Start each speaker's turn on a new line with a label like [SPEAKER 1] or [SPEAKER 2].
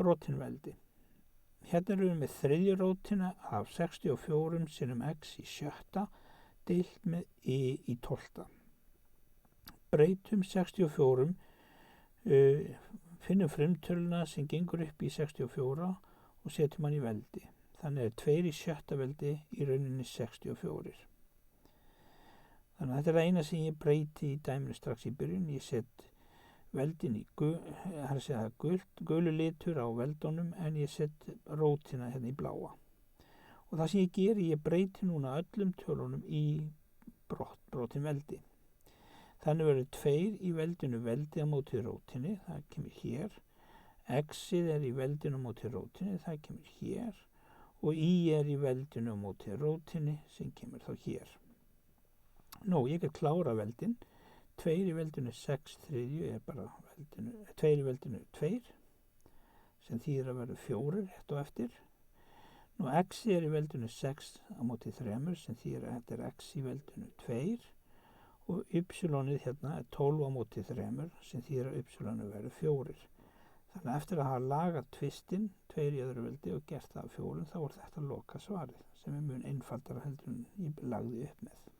[SPEAKER 1] brotinveldi. Hérna erum við með þriðju rótina af 64 sinnum x í sjötta deilt með y í 12. Breytum 64, finnum frumtöluna sem gengur upp í 64 og setjum hann í veldi. Þannig er 2 í sjötta veldi í rauninni 64. Þannig að þetta er eina sem ég breyti í dæminu strax í byrjun. Ég set veldin í gulu litur á veldunum en ég set rótina hérna í bláa. Og það sem ég geri, ég breyti núna öllum tölunum í brotin veldi. Þannig verður 2 í veldinu veldi á móti rótinni, það kemur hér. X-ið er í veldinu á móti rótinni, það kemur hér. Og y er í veldinu á móti rótinni sem kemur þá hér. Nú, ég get klára veldin. 2 í veldinu 6 þriðju er bara 2 í veldinu 2 sem þýðir að verða 4 rétt og eftir. Nú x er í veldinu 6 á móti 3 sem þýðir að þetta er x í veldinu 2 og y-ið hérna er 12 á móti 3 sem þýðir að y-ið verður 4. Þannig að eftir að hafa lagað tvistinn 2 í öðru veldi og gert það 4 þá er þetta loka svarið sem er mun einfaldara heldur en ég lagði upp með.